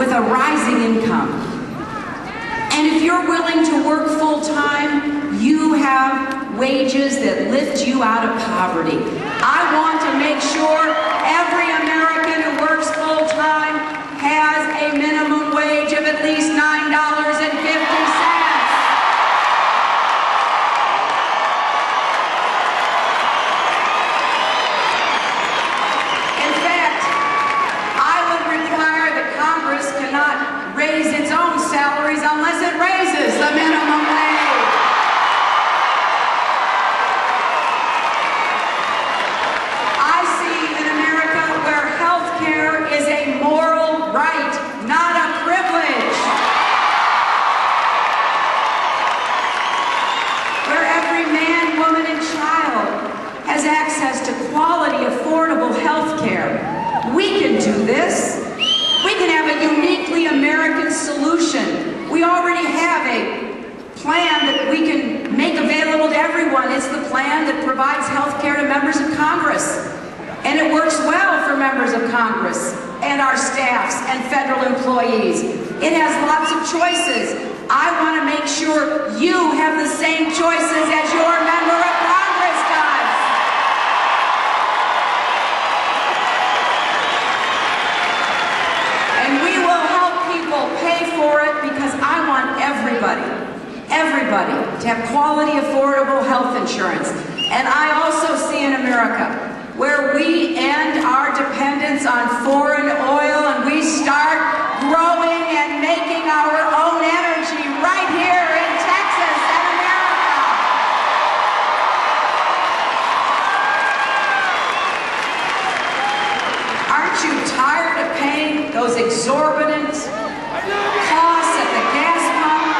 with a rising income. And if you're willing to work full-time, you have wages that lift you out of poverty. I want to make sure every American who works full-time has a minimum wage of at least $9.50. Cannot raise its own salaries unless it raises the minimum wage. I see an America where health care is a moral right, not a privilege. Where every man, woman, and child has access to quality, affordable health care. We can do this. We can have a uniquely American solution. We already have a plan that we can make available to everyone. It's the plan that provides health care to members of Congress. And it works well for members of Congress and our staffs and federal employees. It has lots of choices. I want to make sure you have the same choices as your member of Congress does. Pay for it because I want everybody to have quality, affordable health insurance. And I also see an America where we end our dependence on foreign oil and we start growing and making our own energy right here in Texas and America. Aren't you tired of paying those exorbitant costs at the gas pump?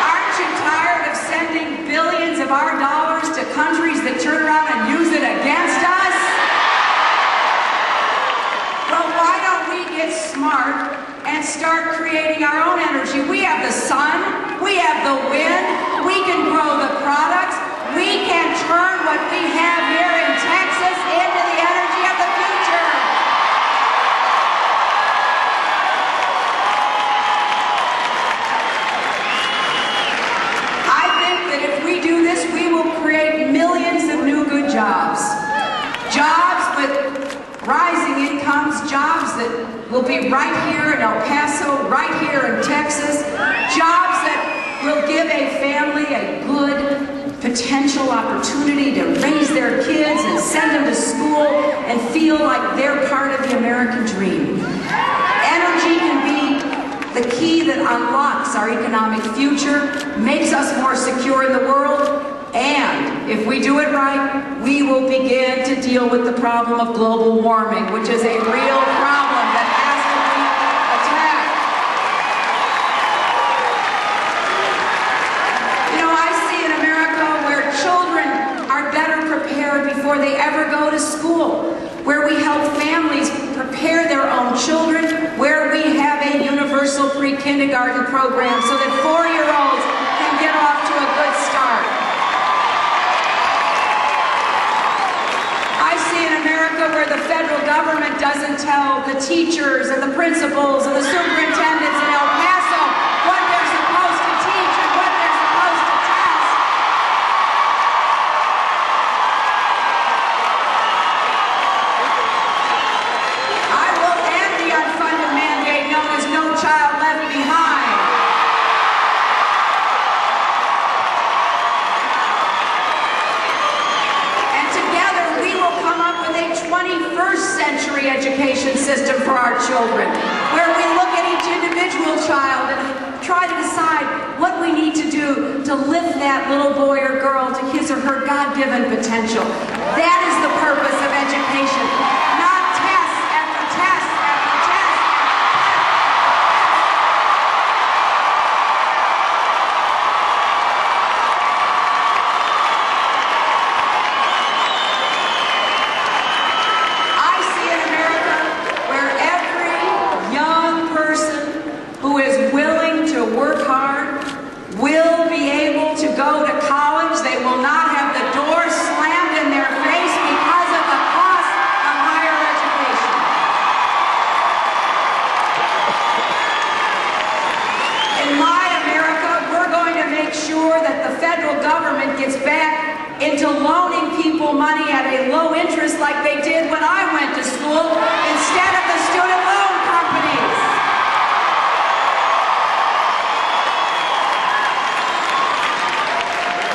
Aren't you tired of sending billions of our dollars to countries that turn around and use it against us? Well, why don't we get smart and start creating our own energy? We have the sun, we have the wind, we can grow the products, we can turn what we have here in Texas into the energy of the future. Millions of new good jobs. Jobs with rising incomes, jobs that will be right here in El Paso, right here in Texas, jobs that will give a family a good potential opportunity to raise their kids and send them to school and feel like they're part of the American dream. Energy can be the key that unlocks our economic future, makes us more secure in the world, and if we do it right, we will begin to deal with the problem of global warming, which is a real problem that has to be attacked. You know, I see an America where children are better prepared before they ever go to school, where we help families prepare their own children, where we have a universal pre-kindergarten program so that 4-year-olds can get off to a good start. Where the federal government doesn't tell the teachers and the principals and the superintendents in El Paso what they're supposed to teach and what they're supposed to test. I will end the unfunded mandate known as No Child Left Behind. And together we will come up with a 21st century education system for our children, where we look at each individual child and try to decide what we need to do to lift that little boy or girl to his or her God-given potential. That is the purpose of education, not test after test after test. Work hard, will be able to go to college. They will not have the door slammed in their face because of the cost of higher into loaning people money at a low interest like they did when I went to school instead of the student loan companies.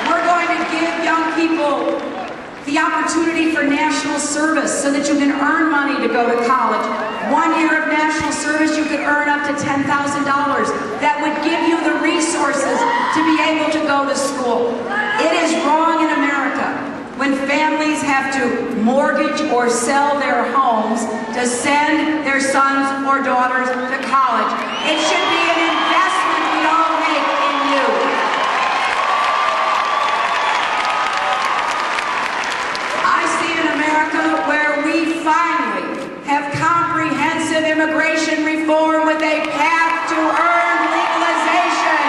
We're going to give young people the opportunity for national service so that you can earn money to go to college. 1 year of national service, you could earn up to $10,000. That would give you the resources to be able to go to school. It is wrong in America when families have to mortgage or sell their homes to send their sons or daughters to college. It should be an investment we all make in you. Where we finally have comprehensive immigration reform with a path to earned legalization.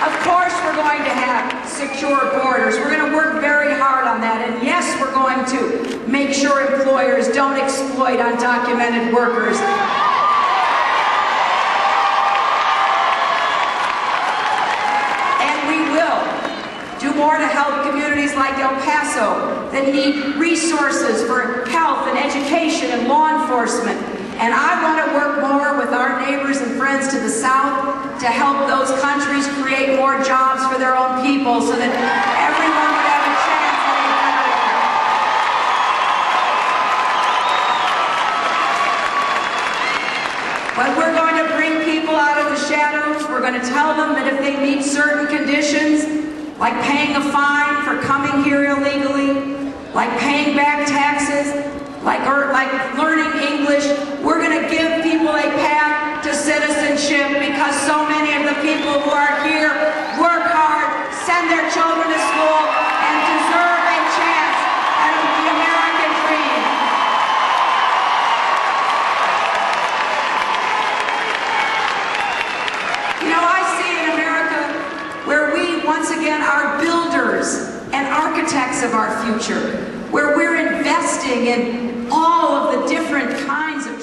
Of course, we're going to have secure borders. We're going to work very hard on that. And yes, we're going to make sure employers don't exploit undocumented workers. More to help communities like El Paso that need resources for health and education and law enforcement. And I want to work more with our neighbors and friends to the south to help those countries create more jobs for their own people so that everyone would have a chance at a better life. But we're going to bring people out of the shadows. We're going to tell them that if they meet certain conditions, like paying a fine for coming here illegally, like paying back taxes, like learning English, we're going to give people a path to citizenship because so many of the people who are here work hard, send their children to school, and deserve a chance at the American dream. You know, I see in America where we once again are builders and architects of our future, where we're investing in all of the different kinds of